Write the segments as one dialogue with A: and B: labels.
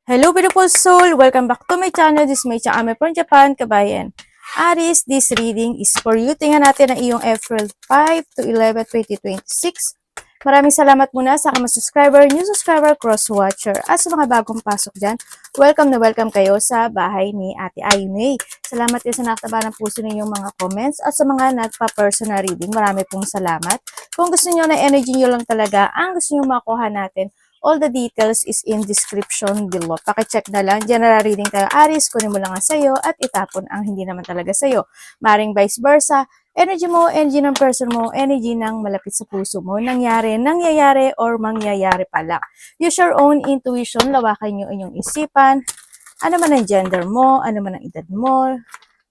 A: Hello beautiful soul! Welcome back to my channel. This is my channel from Japan, kabayan. Aries, this reading is for you. Tingnan natin ang iyong April 5 to 11, 2026. Maraming salamat muna sa mga subscriber, new subscriber, cross-watcher. At sa mga bagong pasok dyan, welcome na welcome kayo sa bahay ni Ate Ayme. Salamat din sa nakataba ng puso ninyong mga comments at sa mga nagpa-personal reading. Marami pong salamat. Kung gusto niyo na energy niyo lang talaga, ang gusto niyo makuha natin, all the details is in description below. Pakicheck na lang. General reading tayo, Aries. Kunin mo lang ang sayo at itapon ang hindi naman talaga sayo. Maring vice versa. Energy mo, energy ng person mo, energy ng malapit sa puso mo. Nangyayari, or mangyayari pala. Use your own intuition. Lawakan nyo inyong isipan. Ano man ang gender mo, ano man ang edad mo.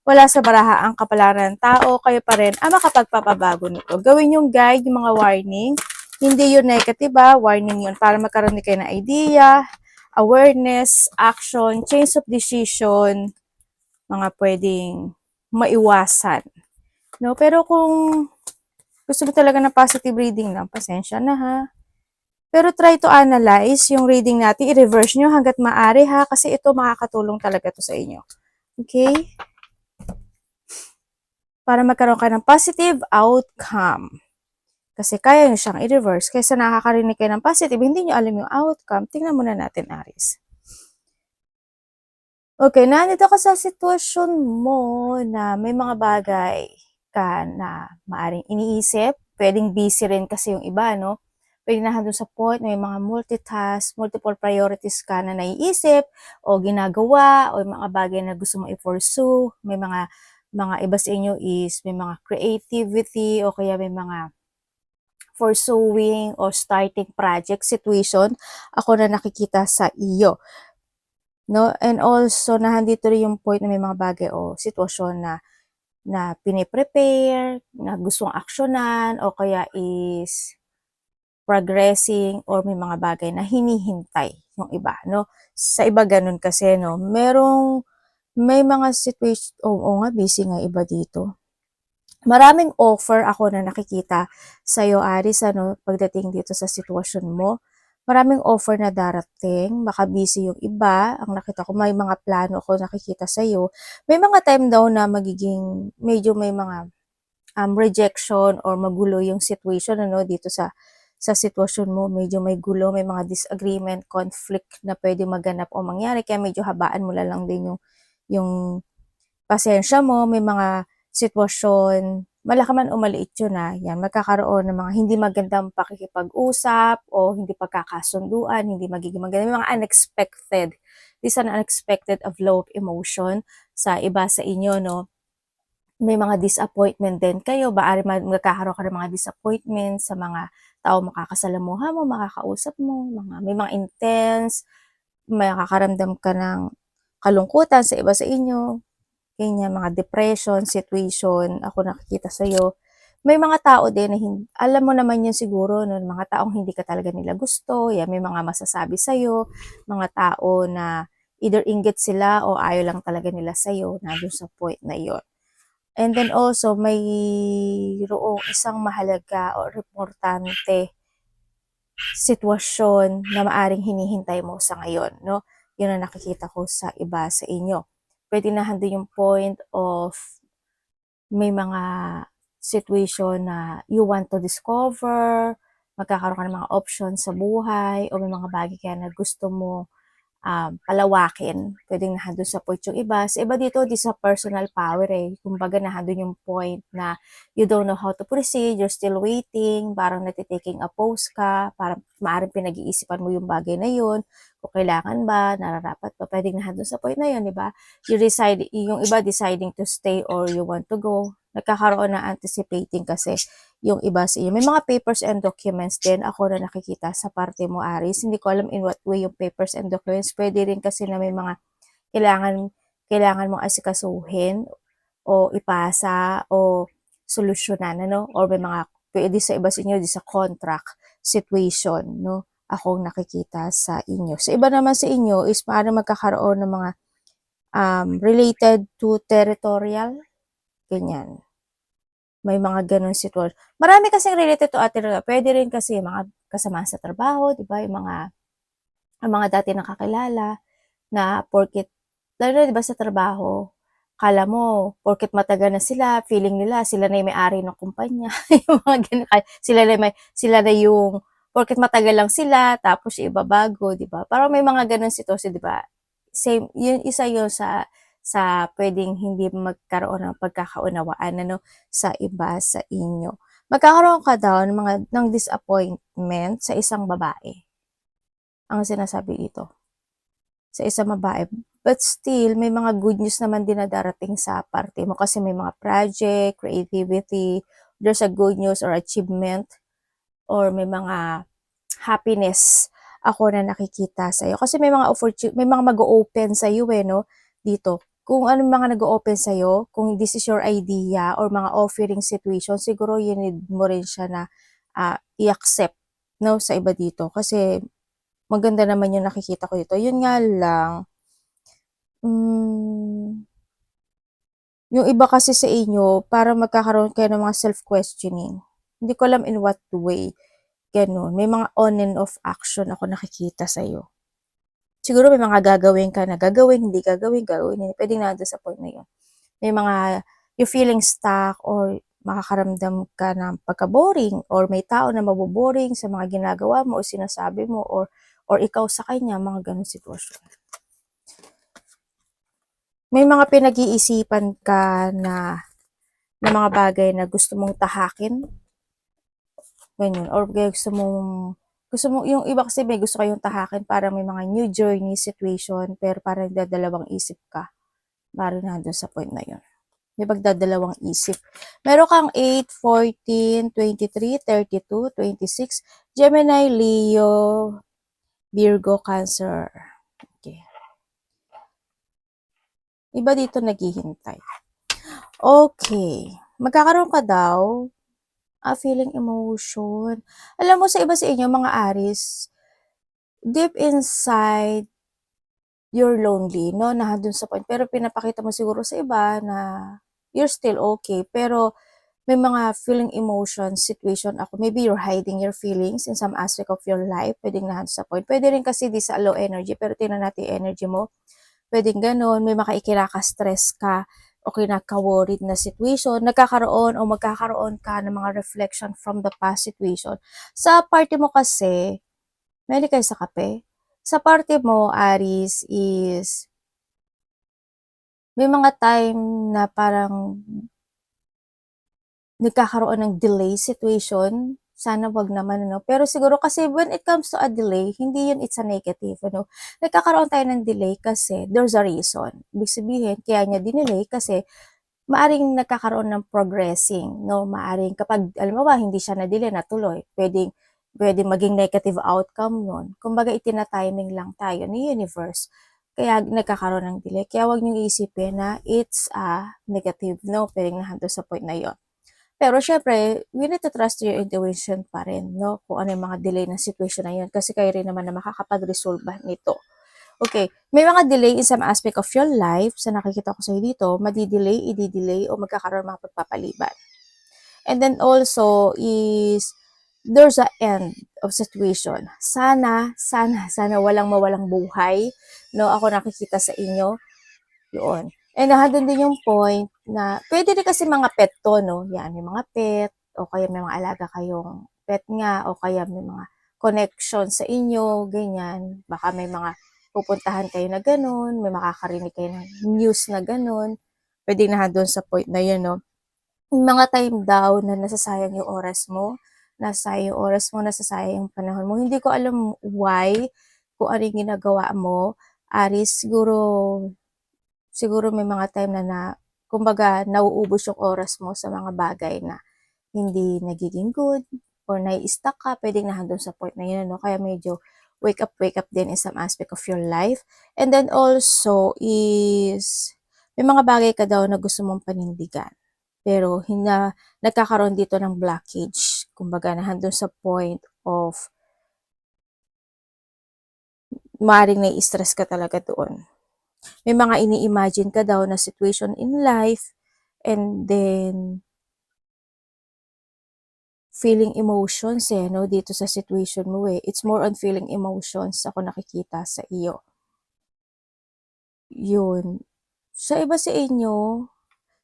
A: Wala sa baraha ang kapalaran ng tao, kayo pa rin ang makapagpapabago nito. Gawin yung guide, yung mga warning. Hindi yun negative warning yun para magkaroon kayo ng idea, awareness, action, change of decision, mga pwedeng maiwasan. No? Pero kung gusto mo talaga ng positive reading lang, pasensya na ha. Pero try to analyze yung reading natin, i-reverse nyo hanggat maaari ha, kasi ito makakatulong talaga to sa inyo. Okay? Para magkaroon ka ng positive outcome. Kasi kaya nyo siyang i-reverse. Kaysa nakakarinig kayo ng positive, hindi nyo alam yung outcome. Tingnan muna natin, Aries. Okay, nandito ka sa sitwasyon mo na may mga bagay ka na maaring iniisip. Pwedeng busy rin kasi yung iba, no? Pwede na doon sa point, may mga multitask, multiple priorities ka na naiisip o ginagawa o yung mga bagay na gusto mo i-pursue. May mga iba sa inyo is may mga creativity o kaya may mga pursuing or starting project situation, ako na nakikita sa iyo. No? And also, nandito rin yung point na may mga bagay o sitwasyon na piniprepare, na gustong aksyonan, o kaya is progressing, or may mga bagay na hinihintay yung iba, no? Sa iba ganun kasi, no? May mga situation, oo nga, busy nga iba dito. Maraming offer ako na nakikita sa iyo, Aries, ano, pagdating dito sa sitwasyon mo. Maraming offer na darating, baka busy yung iba. Ang nakita ko, may mga plano ako nakikita sa iyo. May mga time daw na magiging, medyo may mga rejection or magulo yung situation, ano, dito sa sitwasyon mo. Medyo may gulo, may mga disagreement, conflict na pwede maganap o mangyari. Kaya medyo habaan mo lang din yung pasensya mo. May mga sitwasyon, malaki man o maliit yun yan, magkakaroon ng mga hindi magandang pakikipag-usap o hindi pagkakasunduan, hindi magiging maganda, may mga unexpected. This is an unexpected of low emotion sa iba sa inyo, no? May mga disappointment din kayo, baari magkakaroon ka ng mga disappointment sa mga tao makakasalamuha mo, makakausap mo, may mga intense, makakaramdam ka ng kalungkutan sa iba sa inyo, ganyan, mga depression, situation, ako nakikita sa'yo. May mga tao din na alam mo naman yun siguro, no, mga taong hindi ka talaga nila gusto, yan, may mga masasabi sa'yo, mga tao na either inggit sila o ayaw lang talaga nila sa'yo, na doon sa point na yon. And then also, mayroong isang mahalaga o importante sitwasyon na maaring hinihintay mo sa ngayon, no? Yun ang nakikita ko sa iba sa inyo. Pwede na handun yung point of may mga situation na you want to discover, magkakaroon ka ng mga options sa buhay, o may mga bagay kaya na gusto mo palawakin. Pwedeng nandun sa point yung iba. Sa iba dito, di sa personal power Kumbaga nandun yung point na you don't know how to proceed, you're still waiting, parang natitaking a pause ka, parang maaaring pinag-iisipan mo yung bagay na yun, kung kailangan ba, nararapat ba, pwedeng nandun sa point na yun, di ba? Yung iba deciding to stay or you want to go. Nagkakaroon na anticipating kasi yung iba sa inyo. May mga papers and documents din ako na nakikita sa parte mo, Aries. Hindi ko alam in what way yung papers and documents. Pwede rin kasi na may mga kailangan mong asikasuhin o ipasa o solusyonan, ano? Or may mga pwede sa iba sa inyo, di sa contract situation, no? Akong nakikita sa inyo. Sa iba naman sa inyo is paano magkakaroon ng mga related to territorial, ganyan. May mga ganun sitwasyon. Marami kasing related to atin. Pwede rin kasi mga kasama sa trabaho, di ba? Ang mga dati nakakilala. na porket lalo na 'di ba sa trabaho, akala mo porket matagal na sila, feeling nila sila na yung may-ari ng kumpanya, yung mga gano'n. Sila na yung porket matagal lang sila tapos yung iba bago, 'di ba? Parang may mga gano'ng sitwasyon, 'di ba? Same yun, isa yun sa puwedeng hindi magkaroon ng pagkakaunawaan ano, sa iba sa inyo. Magkakaroon ka daw ng disappointment sa isang babae, ang sinasabi dito, sa isang babae. But still, may mga good news naman din na darating sa parte mo kasi may mga project, creativity, there's a good news or achievement or may mga happiness ako na nakikita sa'yo. Kasi may mga mag-o-open sa'yo eh, no? Dito. Kung ano mga nag-o-open sa'yo, kung this is your idea or mga offering situation, siguro you need mo rin siya na i-accept, no, sa iba dito. Kasi maganda naman yung nakikita ko dito. Yun nga lang, hmm, yung iba kasi sa inyo, para magkakaroon kayo ng mga self-questioning. Hindi ko alam in what way. Ganun. May mga on and off action ako nakikita sa'yo. Siguro may mga gagawin ka na gagawin, hindi gagawin, gagawin, hindi. Pwedeng nandun sa point na yun. May mga, you feeling stuck or makakaramdam ka ng pagka-boring or may tao na maboboring sa mga ginagawa mo o sinasabi mo or ikaw sa kanya, mga ganun sitwasyon. May mga pinag-iisipan ka na mga bagay na gusto mong tahakin, ganyan, or gusto mo, yung iba kasi may gusto kayong tahakin, parang may mga new journey situation, pero parang dadalawang isip ka, parang nandun sa point na yun. May pagdadalawang isip. Meron kang 8, 14, 23, 32, 26, Gemini, Leo, Virgo, Cancer. Okay. Iba dito naghihintay. Okay. Magkakaroon ka daw feeling emotion. Alam mo sa iba sa inyo, mga Aries, deep inside, you're lonely, no? Nandun sa point. Pero pinapakita mo siguro sa iba na you're still okay. Pero may mga feeling emotion, situation ako. Maybe you're hiding your feelings in some aspect of your life. Pwedeng nandun sa point. Pwede rin kasi di sa low energy, pero tingnan natin yung energy mo. Pwedeng ganun, may stress ka o kinaka-worried na situation, nagkakaroon o magkakaroon ka ng mga reflection from the past situation. Sa party mo kasi, mahilig kayo sa kape? Sa party mo, Aries, is may mga time na parang nagkakaroon ng delay situation. Sana wag naman, ano. Pero siguro kasi when it comes to a delay, hindi yun it's a negative, ano. Nagkakaroon tayo ng delay kasi there's a reason. Ibig sabihin, kaya niya dinelay kasi maaring nagkakaroon ng progressing, no? Maaring kapag, alam mo ba, hindi siya na-delay, natuloy, pwedeng maging negative outcome nun. Kumbaga, itina-timing lang tayo ni universe. Kaya nagkakaroon ng delay. Kaya wag niyong isipin na it's a negative, no? Pwedeng nahando sa point na yon. Pero syempre, we need to trust your intuition pa rin, no? Kung ano yung mga delay na situation na yun. Kasi kayo rin naman na makakapag-resolve nito. Okay, may mga delay in some aspect of your life sa nakikita ko sa'yo dito, madi-delay, i-delay, o magkakaroon ng mga pagpapaliban. And then also is, there's a end of situation. Sana walang mawalang buhay, no? Ako nakikita sa inyo, yun. And nandun din yung point na, pwede rin kasi mga pet to, no? Yan, may mga pet, o kaya may mga alaga kayong pet nga, o kaya may mga connection sa inyo, ganyan. Baka may mga pupuntahan kayo na ganun, may makakarinig kayo ng news na ganun. Pwede na doon sa point na yun, no? Yung mga time daw na nasasayang yung nasasayang yung panahon mo. Hindi ko alam why, kung ano yung ginagawa mo, Aris, siguro may mga time na kumbaga, nauubos yung oras mo sa mga bagay na hindi nagiging good or nai-stuck ka, pwedeng nandun sa point na yun, no? Kaya medyo wake up din in some aspect of your life. And then also is, may mga bagay ka daw na gusto mong panindigan. Pero nagkakaroon dito ng blockage. Kumbaga, nandun sa point of maaaring nai-stress ka talaga doon. May mga ini-imagine ka daw na situation in life, and then feeling emotions no, dito sa situation mo It's more on feeling emotions ako nakikita sa iyo. Yun. Sa iba sa inyo,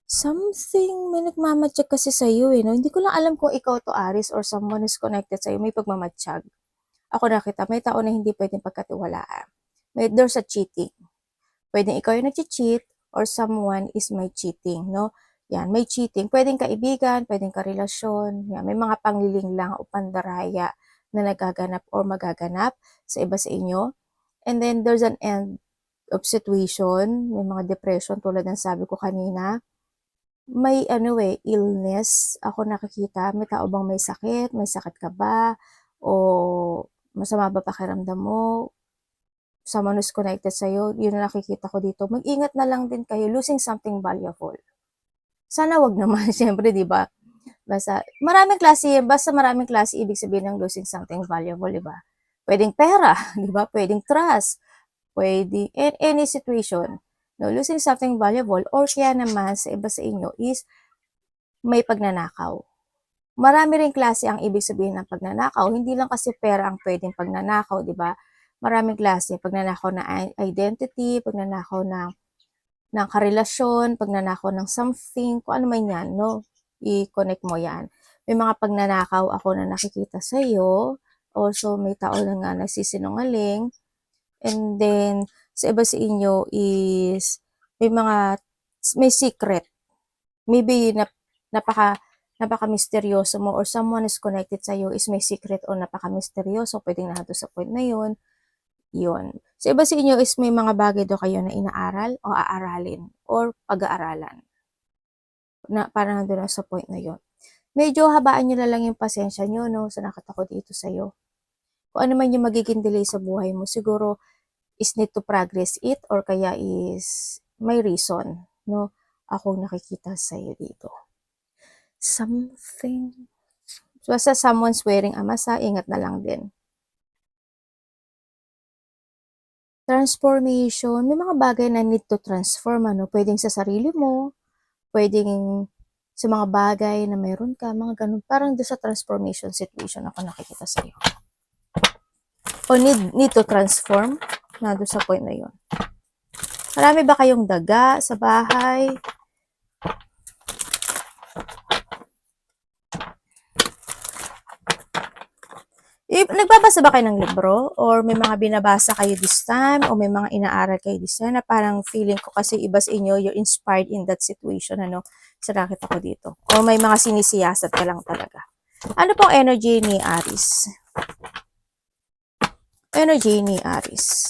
A: something may nagmamatiyag kasi sa'yo eh, no? Hindi ko lang alam kung ikaw to, Aries, or someone is connected sa'yo, may pagmamatiyag. Ako nakita, may tao na hindi pwedeng pagkatiwalaan. There's a cheating. Pwedeng ikaw yung nag-cheat or someone is may cheating, no? Yan, may cheating. Pwedeng kaibigan, pwedeng karelasyon. Yan, may mga pangliling lang o pandaraya na nagaganap or magaganap sa iba sa inyo. And then, there's an end of situation. May mga depression tulad ng sabi ko kanina. May illness. Ako nakikita, may tao bang may sakit? May sakit ka ba? O masama ba pakiramdam mo? Someone who's connected sa'yo, yun ang nakikita ko dito. Mag-ingat na lang din kayo, losing something valuable. Sana wag naman, syempre, di ba? Basta maraming klase, ibig sabihin ng losing something valuable, di ba? Pwedeng pera, di ba? Pwedeng trust, pwedeng in any situation. No, losing something valuable or kaya naman sa iba sa inyo is may pagnanakaw. Marami ring klase ang ibig sabihin ng pagnanakaw. Hindi lang kasi pera ang pwedeng pagnanakaw, di ba? Maraming klase. Pagnanakaw ng identity, pagnanakaw ng karelasyon, pagnanakaw ng something, kung ano man yan, no? I-connect mo yan. May mga pagnanakaw ako na nakikita sa'yo. Also, may tao na nga nagsisinungaling. And then, sa iba sa inyo is, may secret. Maybe, napaka-misteryoso mo or someone is connected sa'yo is may secret o napaka-misteryoso. Pwedeng nandun sa point na yun. Yun. Sa iba sa inyo is may mga bagay daw kayo na inaaral o aaralin or pag-aaralan. Parang nandun na sa point na yun. Medyo habaan nyo na lang yung pasensya nyo, no? Sa nakita ko dito sa'yo. Kung ano man yung magiging delay sa buhay mo, siguro is need to progress it or kaya is may reason, no? Ako nakikita sa'yo dito. Something. Basta someone's wearing a masa, ingat na lang din. Transformation, may mga bagay na need to transform, ano? Pwedeng sa sarili mo, pwedeng sa mga bagay na meron ka, mga ganun. Parang doon sa transformation situation ako nakikita sa'yo. O need to transform, na doon sa point na yun. Marami ba kayong daga sa bahay? Nagbabasa ba kayo ng libro? Or may mga binabasa kayo this time? O may mga inaaral kayo this time? Na parang feeling ko kasi iba sa inyo, you're inspired in that situation, ano? Sa nakita ko dito. O may mga sinisiyasat ka lang talaga. Ano pong energy ni Aries? Energy ni Aries.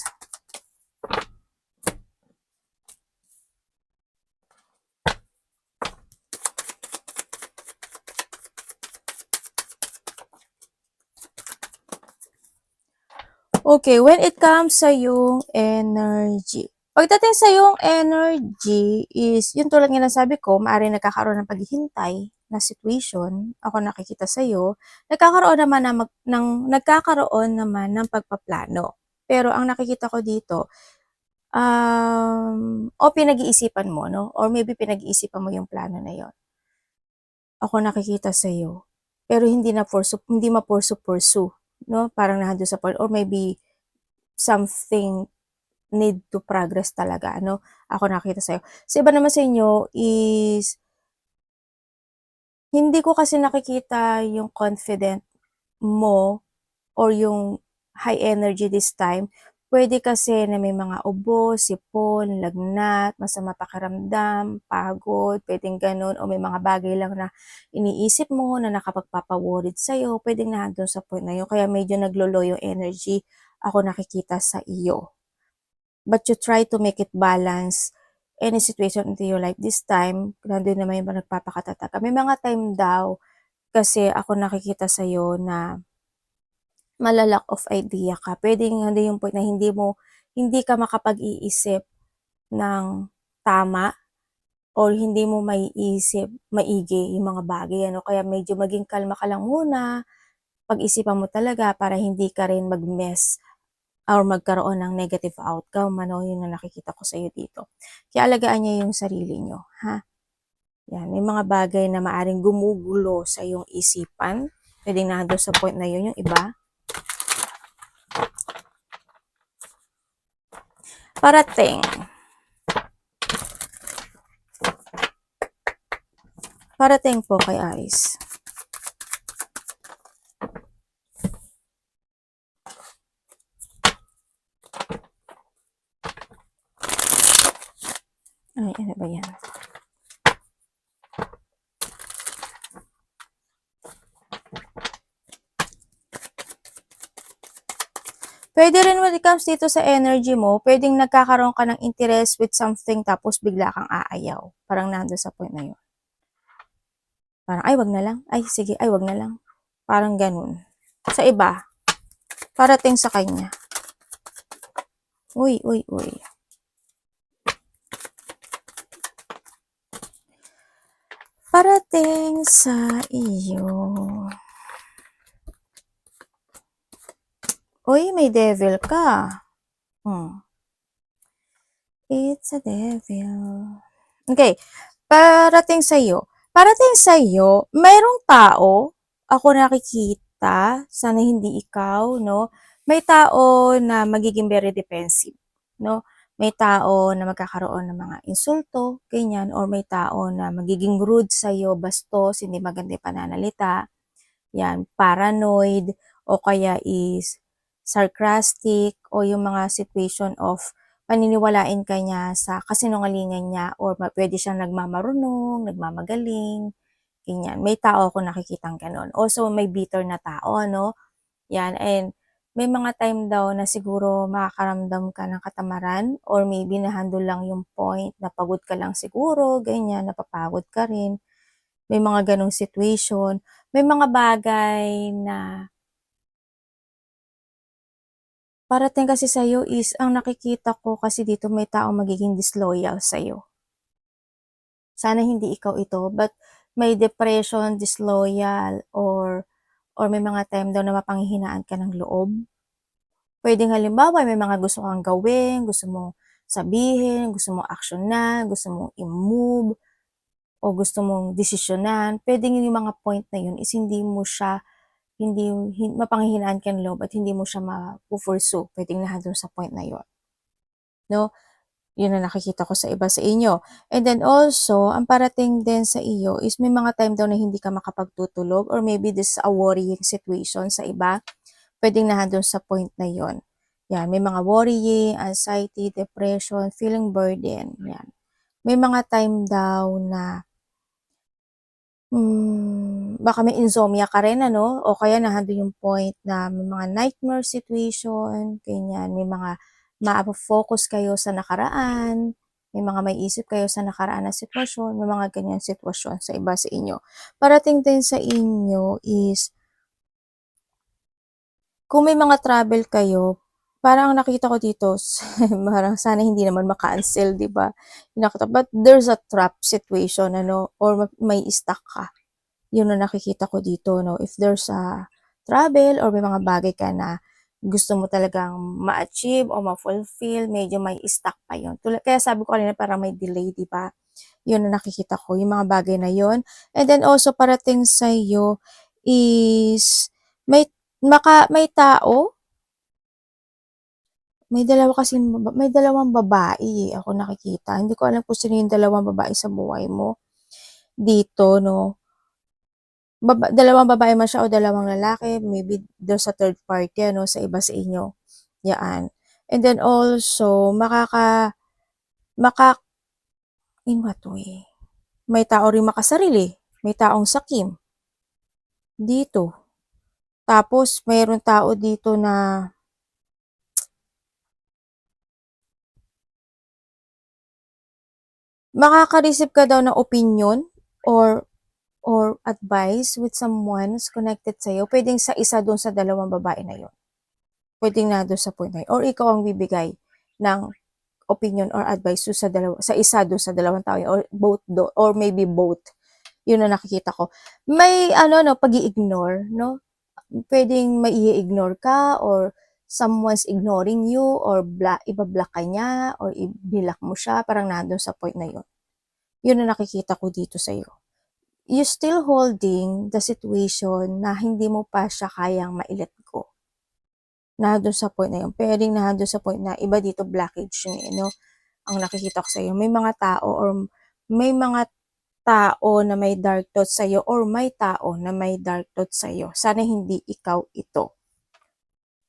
A: Okay, when it comes sa yung energy. Pagdating sa yung energy is, yung tulad nga ng sabi ko, maaaring nagkakaroon ng paghihintay na situation, ako nakikita sa iyo, nagkakaroon naman ng pagpaplano. Pero ang nakikita ko dito, o pinag-iisipan mo, no? Or maybe pinag-iisipan mo yung plano na yon. Ako nakikita sa iyo. Pero hindi ma-pursue, no? Parang nandun sa point, or maybe something need to progress talaga, ano? Ako nakita sa'yo. Sa iba naman sa inyo is, hindi ko kasi nakikita yung confident mo or yung high energy this time. Pwede kasi na may mga ubo, sipon, lagnat, masama pakiramdam, pagod, pwedeng ganun, o may mga bagay lang na iniisip mo na nakapagpapaworried sa'yo, pwedeng nandun sa point na yun. Kaya medyo naglo-low yung energy ako nakikita sa iyo. But you try to make it balance any situation into your life. This time, nandun naman yung nagpapakatatag. May mga time daw, kasi ako nakikita sa'yo na malalack of idea ka. Pwedeng hindi yung point na hindi ka makapag-iisip ng tama or hindi mo maiisip maigi yung mga bagay. Ano? Kaya medyo maging kalma ka lang muna, pag-isipan mo talaga para hindi ka rin mag-mess or magkaroon ng negative outcome. Ano, yun na nakikita ko sa iyo dito. Kaya alagaan niyo yung sarili niyo, ha? Yan, may mga bagay na maaring gumugulo sa iyong isipan. Pwedeng nandun sa point na yun yung iba. Parating. parating po kay Aries. Ay, ano ba yan? Pwede rin when it comes dito sa energy mo, pwedeng nagkakaroon ka ng interest with something tapos bigla kang aayaw. Parang nandun sa point na yun. Parang, ay, wag na lang. Ay, sige, ay, wag na lang. Parang ganun. Sa iba, parating sa kanya. Uy, uy, uy. Parating sa iyo. Uy, may devil ka. It's a devil. Okay. Parating sa iyo. Parating sa iyo, mayroong tao, ako nakikita, sana hindi ikaw, no? May tao na magiging very defensive, no? May tao na magkakaroon ng mga insulto, ganyan, or may tao na magiging rude sa iyo, bastos, hindi maganda yung pananalita, yan, paranoid, o kaya is sarcastic, o yung mga situation of paniniwalain ka niya sa kasinungalingan niya, or pwede siyang nagmamarunong, nagmamagaling, ganyan. May tao ako nakikitang ganon. Also, may bitter na tao, no? Yan, and may mga time daw na siguro makakaramdam ka ng katamaran, or maybe nahandle lang yung point, napagod ka lang siguro, ganyan, napapagod ka rin. May mga ganong situation. May mga bagay na parating kasi sa'yo is, ang nakikita ko kasi dito may taong magiging disloyal sa'yo. Sana hindi ikaw ito, but may depression, disloyal, or may mga time daw na mapanghihinaan ka ng loob. Pwedeng halimbawa, may mga gusto kang gawin, gusto mong sabihin, gusto mong aksyonan, gusto mong i-move, o gusto mong desisyonan. Pwedeng yung mga point na yun is hindi mo siya mapanghihinaan ka ng loob at hindi mo siya ma-pursue. Pwedeng nandun sa point na yun. No? Yun na nakikita ko sa iba sa inyo. And then also, ang parating din sa iyo is may mga time daw na hindi ka makapagtutulog, or maybe this is a worrying situation sa iba. Pwedeng nandun sa point na yun. Yan, may mga worrying, anxiety, depression, feeling burden. Yan. May mga time daw na baka may insomnia ka rin, ano? O kaya nandun yung point na may mga nightmare situation, ganyan. May mga ma-focus kayo sa nakaraan, may mga may isip kayo sa nakaraan na sitwasyon, may mga ganyan sitwasyon sa iba sa inyo. Parating din sa inyo is, kung may mga travel kayo, parang nakita ko dito, parang sana hindi naman maka-cancel, di ba? But there's a trap situation, ano? Or may stuck ka. Yun ang nakikita ko dito, no? If there's a travel or may mga bagay ka na gusto mo talagang ma-achieve o ma-fulfill, medyo may stuck pa yun. Kaya sabi ko kanina parang may delay, di ba? Yun ang nakikita ko, yung mga bagay na yun. And then also parating sa iyo is may tao, may dalawang babae ako nakikita. Hindi ko alam kung sino yung dalawang babae sa buhay mo dito, no? Dalawang babae man siya o dalawang lalaki, maybe there's a third party, ano, sa iba sa inyo. Yaan. And then also, in what way? May tao rin makasarili. May taong sakim. Dito. Tapos, mayroon tao dito na makaka-receive ka daw ng opinion or advice with someone who's connected sa'yo. Pwedeng sa isa doon sa dalawang babae na yon. Pwedeng na doon sa point na yun. Or ikaw ang bibigay ng opinion or advice sa isa doon sa dalawang tao or or maybe both. Yun ang nakikita ko. May pag-i-ignore, no? Pwedeng mai-ignore ka or someone's ignoring you or ibablock ka niya or i-block mo siya, parang nandun sa point na yun. Yun ang nakikita ko dito sa iyo. You still holding the situation na hindi mo pa siya kayang ma-let go. Nandun sa point na yun. Pwedeng nandun sa point na iba dito blockage yun, no? Ang nakikita ko sa iyo. May mga tao or may mga tao na may dark thoughts sa'yo or may tao na may dark thoughts sa'yo. Sana hindi ikaw ito.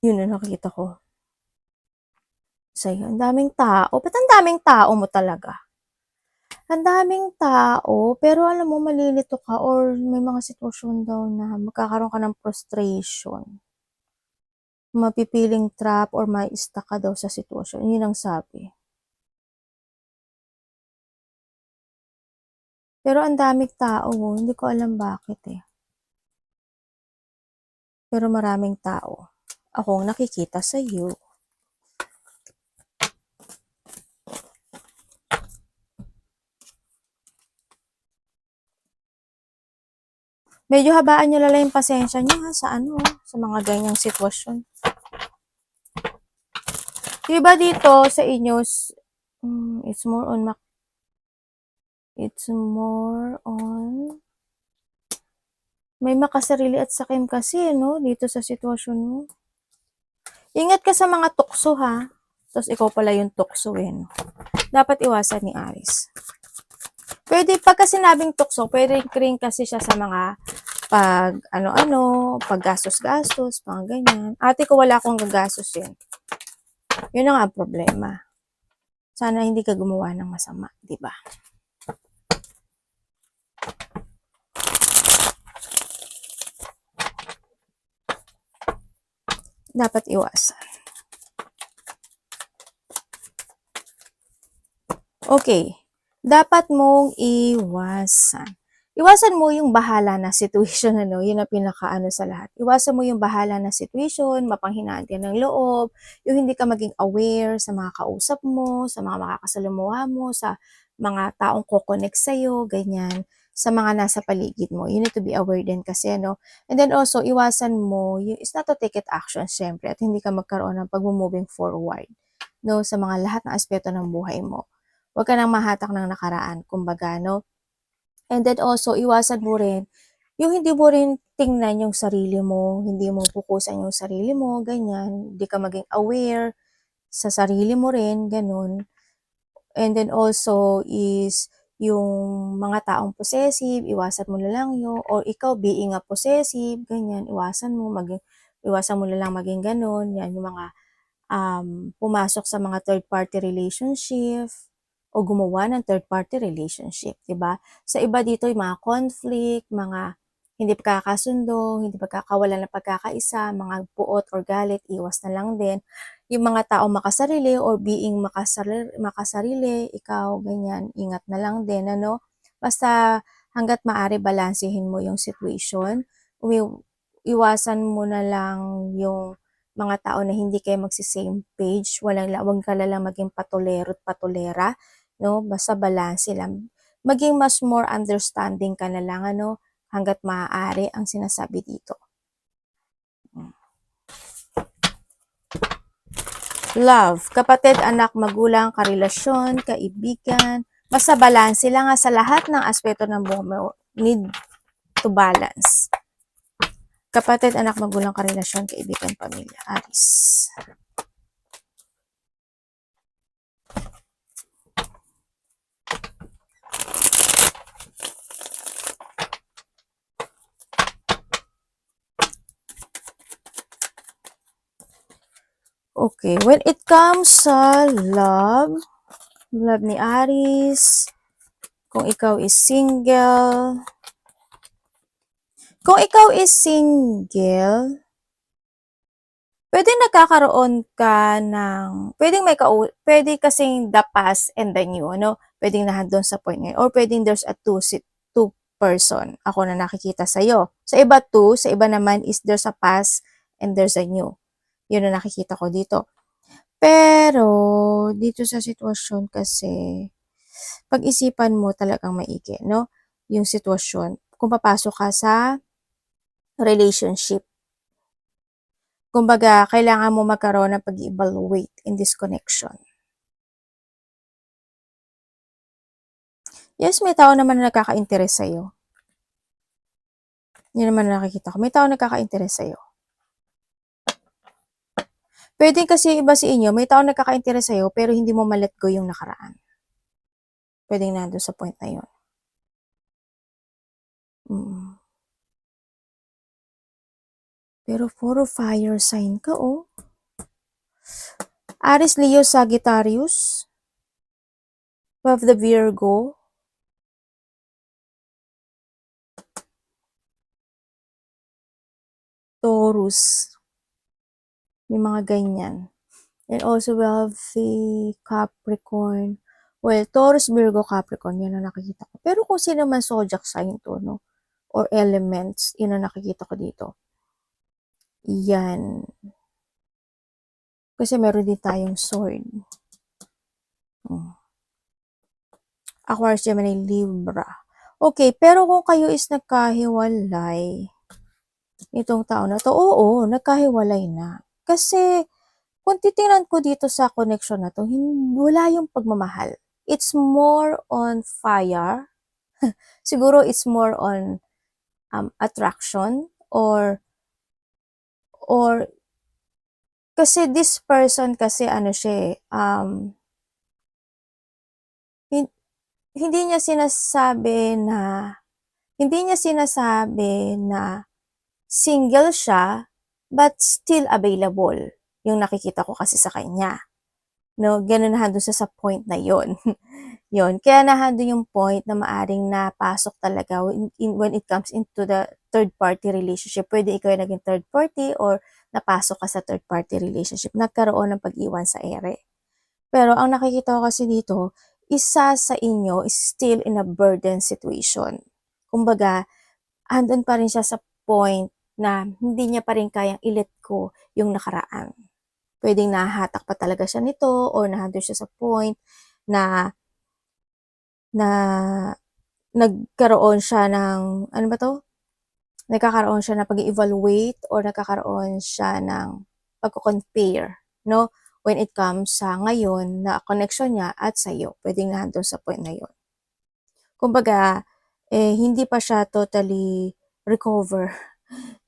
A: Yun ang nakikita ko sa'yo. Ang daming tao. Ba't ang daming tao mo talaga? Ang daming tao, pero alam mo, malilito ka or may mga sitwasyon daw na magkakaroon ka ng frustration. Mapipiling trap or mai-stuck ka daw sa sitwasyon. Yun ang sabi. Pero ang daming tao, hindi ko alam bakit eh. Pero maraming tao akong nakikita sa iyo. Medyo habaan nyo lala yung pasensya nyo ha, sa sa mga ganyang sitwasyon. Diba dito sa inyo, it's more on may makasarili at sakim kasi, no? Dito sa sitwasyon mo. Ingat ka sa mga tukso, ha? Tapos ikaw pala yung tukso, eh, no? Dapat iwasan ni Aries. Pwede, pagka sinabing tukso, pwede rin kasi siya sa mga pag paggastos-gastos, mga ganyan. Ate ko, wala akong gagastosin. Yun ang ang problema. Sana hindi ka gumawa ng masama, di ba? Dapat iwasan. Okay. Dapat mong iwasan. Iwasan mo yung bahala na situation, yun ang pinakaano sa lahat. Iwasan mo yung bahala na situation, mapanghinaan ka ng loob, yung hindi ka maging aware sa mga kausap mo, sa mga makakasalamuha mo, sa mga taong kokonek sa'yo, ganyan, sa mga nasa paligid mo. You need to be aware din kasi, And then also, iwasan mo, is not to take it action, syempre, at hindi ka magkaroon ng pag-moving forward, sa mga lahat ng aspeto ng buhay mo. Huwag ka nang mahatak ng nakaraan, kumbaga, And then also, iwasan mo rin, yung hindi mo rin tingnan yung sarili mo, hindi mo pukusan yung sarili mo, ganyan, hindi ka maging aware sa sarili mo rin, ganun. And then also is yung mga taong possessive, iwasan mo na lang yun, or ikaw being a possessive, ganyan, iwasan mo na lang maging ganun, yan, yung mga pumasok sa mga third-party relationship, o gumawa ng third-party relationship, 'di ba? Sa iba dito, yung mga conflict, mga hindi pagkakasundo, hindi pagkakawalan ng pagkakaisa, mga puot or galit, iwas na lang din. Yung mga tao makasarili or being makasarili, ikaw, ganyan, ingat na lang din, Basta hanggat maaari, balansehin mo yung situation. Iwasan mo na lang yung mga tao na hindi kayo magsi-same page, wag ka lang maging patulero at patulera, Basta balanse lang. Maging mas more understanding ka na lang, hanggat maaari ang sinasabi dito. Love, kapatid, anak, magulang, karelasyon, kaibigan, basta balanse lang sa lahat ng aspeto ng buhay mo. Need to balance. Kapatid, anak, magulang, karelasyon, kaibigan, pamilya, Aries. Okay, when it comes sa love ni Aries, kung ikaw is single, pwedeng nagkakaroon ka ng, pwede kasing the past and the new, Pwedeng nandun sa point ngayon, or pwedeng there's a two person, ako na nakikita sa'yo. Sa iba two, sa iba naman is there's a past and there's a new. Yun ang nakikita ko dito. Pero, dito sa sitwasyon kasi, pag-isipan mo talagang maigi, Yung sitwasyon. Kung papasok ka sa relationship. Kumbaga, kailangan mo magkaroon ng pag-evaluate in this connection. Yes, may tao naman na nagkaka-interest sa'yo. Yun naman nakikita ko. May tao nagkaka-interest sa'yo. Pwede kasi iba sa inyo, may tao nagkaka-interest sa'yo, pero hindi mo ma-let go yung nakaraan. Pwedeng nandun sa point na yun. Mm. Pero puro fire sign ka, oh. Aries, Leo, Sagittarius. We have the Virgo. Taurus. May mga ganyan. And also we have the Capricorn. Well, Taurus, Virgo, Capricorn, yan ang nakikita ko. Pero kung sino man zodiac sign to, no? Or elements, yun ang nakikita ko dito. Yan. Kasi meron din tayong sword. Aquarius, Gemini, Libra. Okay, pero kung kayo is nagkahiwalay, itong taon na to, oo, nagkahiwalay na. Kasi, kung titingnan ko dito sa connection na to, wala yung pagmamahal. It's more on fire. Siguro it's more on attraction or kasi this person kasi ano siya hindi niya sinasabi na single siya but still available yung nakikita ko kasi sa kanya. No, ganun na doon sa point na yon. Yon. Kaya nahando yung point na maaring napasok talaga when it comes into the third party relationship. Pwede ikaw yung naging third party or napasok ka sa third party relationship. Nagkaroon ng pag-iwan sa ere. Pero ang nakikita ko kasi dito, isa sa inyo is still in a burden situation. Kumbaga, andun pa rin siya sa point na hindi niya pa rin kayang i-let go yung nakaraan. Pwedeng nahahatak pa talaga siya nito or nandun siya sa point na nagkaroon siya ng, ano ba to? Nagkakaroon siya ng pag-evaluate or nagkakaroon siya ng pagko-compare, no? When it comes sa ngayon na connection niya at sa'yo. Pwedeng nandun sa point na yun. Kumbaga, hindi pa siya totally recover,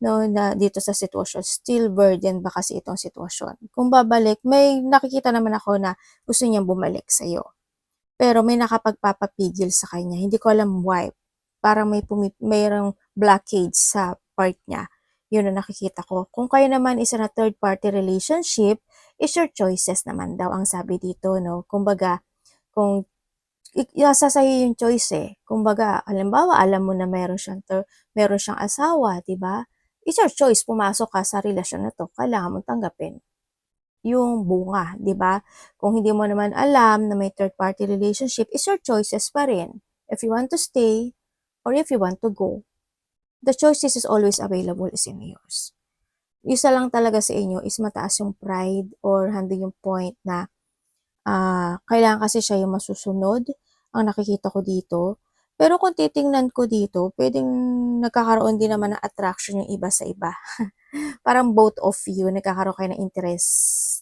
A: no, na dito sa sitwasyon. Still burden ba kasi itong sitwasyon. Kung babalik, may nakikita naman ako na gusto niyang bumalik sa'yo. Pero may nakapagpapapigil sa kanya. Hindi ko alam why. Parang mayroong blockage sa part niya. Yun ang nakikita ko. Kung kayo naman isa na third party relationship, is your choices naman daw ang sabi dito, no? Kumbaga, kung nasa sa'yo yung choice eh. Kumbaga, halimbawa, alam mo na meron siyang asawa, di ba? It's your choice, pumasok ka sa relasyon na to. Kailangan mong tanggapin yung bunga, di ba? Kung hindi mo naman alam na may third-party relationship, is your choices pa rin. If you want to stay or if you want to go. The choices is always available is in yours. Isa lang talaga sa inyo is mataas yung pride or handing yung point na kailangan kasi siya yung masusunod. Ang nakikita ko dito. Pero kung titingnan ko dito, pwedeng nagkakaroon din naman ng attraction yung iba sa iba. Parang both of you, nagkakaroon kayo ng interest.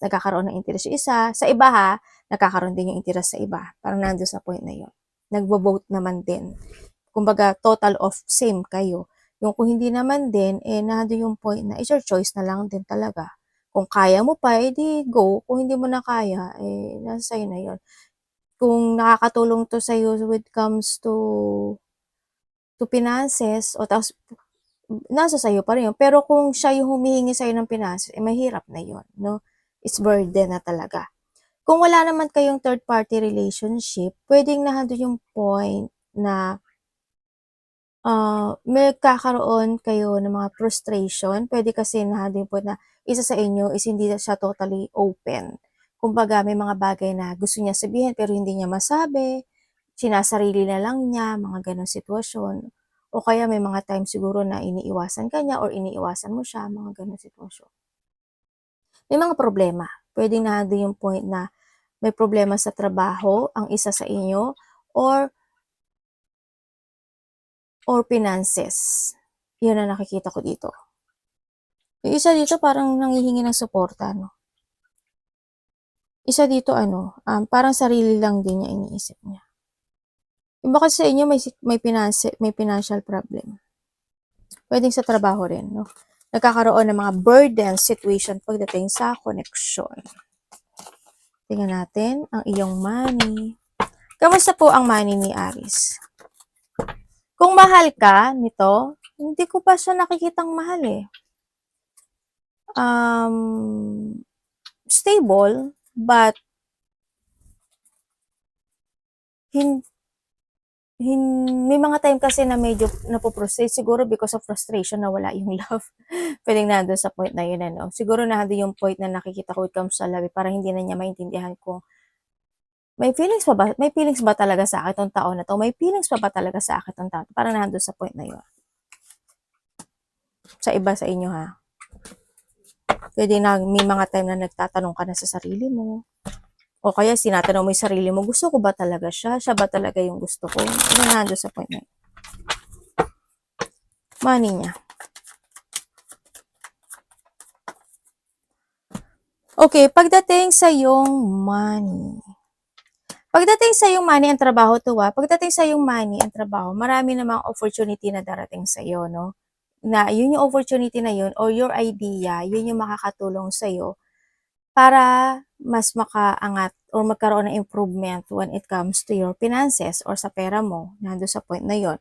A: Nagkakaroon ng interest yung isa. Sa iba ha, nagkakaroon din yung interest sa iba. Parang nandun sa point na yun. Nagbo-vote naman din. Kumbaga, total of same kayo. Yung kung hindi naman din, nandun yung point na, it's your choice na lang din talaga. Kung kaya mo pa, edi go. Kung hindi mo na kaya, nasa sa'yo na yun. Kung nakakatulong to sa'yo when it comes to finances, o tapos nasa sa'yo pa rin yun. Pero kung siya yung humihingi sa'yo ng finances, mahirap na yun, no? It's burden na talaga. Kung wala naman kayong third-party relationship, pwedeng nandun yung point na may kakaroon kayo ng mga frustration. Pwede kasi nandun yung point na isa sa inyo is hindi siya totally open. Kumbaga, may mga bagay na gusto niya sabihin pero hindi niya masabi, sinasarili na lang niya, mga ganong sitwasyon. O kaya may mga time siguro na iniiwasan ka niya or iniiwasan mo siya, mga ganong sitwasyon. May mga problema. Pwedeng nandun yung point na may problema sa trabaho, ang isa sa inyo, or finances. Yan ang nakikita ko dito. Yung isa dito parang nanghihingi ng suporta, no? Isa dito parang sarili lang din niya iniisip niya. Iba kasi sa inyo may financial problem. Pwedeng sa trabaho rin, no? Nagkakaroon ng mga burden situation pagdating sa connection. Tingnan natin ang iyong money. Kamusta po ang money ni Aries? Kung mahal ka nito, hindi ko pa siya nakikitang mahal eh. Stable, but may mga time kasi na medyo napoprostrate siguro because of frustration na wala yung love. Pwedeng nandun sa point na yun, ano. Siguro nandun yung point na nakikita ko it comes sa love, parang hindi na niya maintindihan kung may feelings ba talaga sa akin tong tao na to? May feelings pa ba talaga sa akin tong tao? Parang nandun sa point na yun. Sa iba sa inyo ha. Pwede na may mga time na nagtatanong ka na sa sarili mo. O kaya sinatanong mo yung sarili mo, gusto ko ba talaga siya? Siya ba talaga yung gusto ko? Ano nandun sa point na yun? Money niya. Okay, pagdating sa yung money. Pagdating sa yung money ang trabaho to pagdating sa yung money ang trabaho, marami namang opportunity na darating sa iyo, no? Na yun yung opportunity na yun or your idea, yun yung makakatulong sa iyo para mas makaangat or magkaroon ng improvement when it comes to your finances or sa pera mo, nando sa point na yon,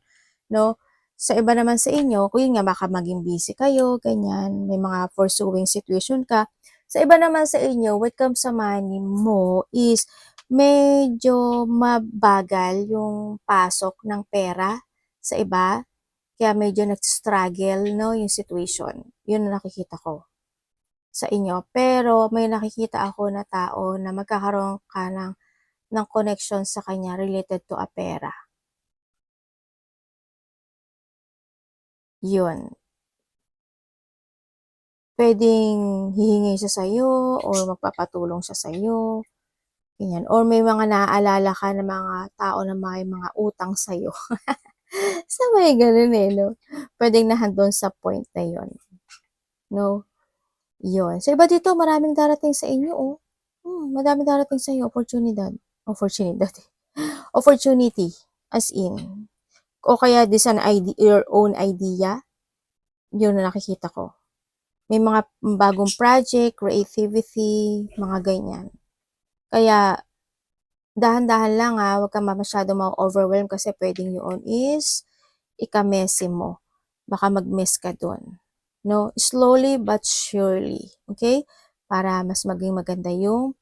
A: no? Sa iba naman sa inyo, kung yun nga, baka maging busy kayo, ganyan, may mga pursuing situation ka. Sa iba naman sa inyo, when it comes sa money mo is medyo mabagal yung pasok ng pera sa iba, kaya medyo nag-struggle, no, yung situation. Yun ang nakikita ko sa inyo. Pero may nakikita ako na tao na magkakaroon ka ng connection sa kanya related to a pera. Yun. Pwedeng hihingi siya sa'yo or magpapatulong siya sa'yo. Ganyan. Or may mga naaalala ka na mga tao na may mga utang sa'yo. Sa may ganun eh, no? Pwedeng nahandon sa point na yun. No? Yun. Sa iba dito, maraming darating sa inyo, oh. Madaming darating sa inyo, opportunity. Opportunity, as in. O kaya this an idea, your own idea, yun na nakikita ko. May mga bagong project, creativity, mga ganyan. Kaya, dahan-dahan lang huwag ka masyado ma-overwhelm kasi pwedeng yun is ika-messy mo. Baka mag-mess ka dun. No? Slowly but surely. Okay? Para mas maging maganda yung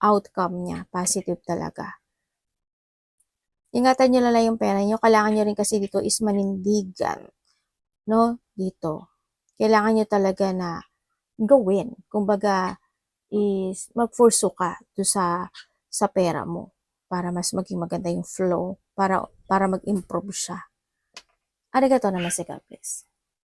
A: outcome niya. Positive talaga. Ingatan nyo lang yung pera nyo. Kailangan nyo rin kasi dito is manindigan. No? Dito. Kailangan nyo talaga na gawin. Kumbaga, is mag-pursue ka do sa pera mo para mas maging maganda yung flow, para mag-improve siya. Arigato naman si God bless.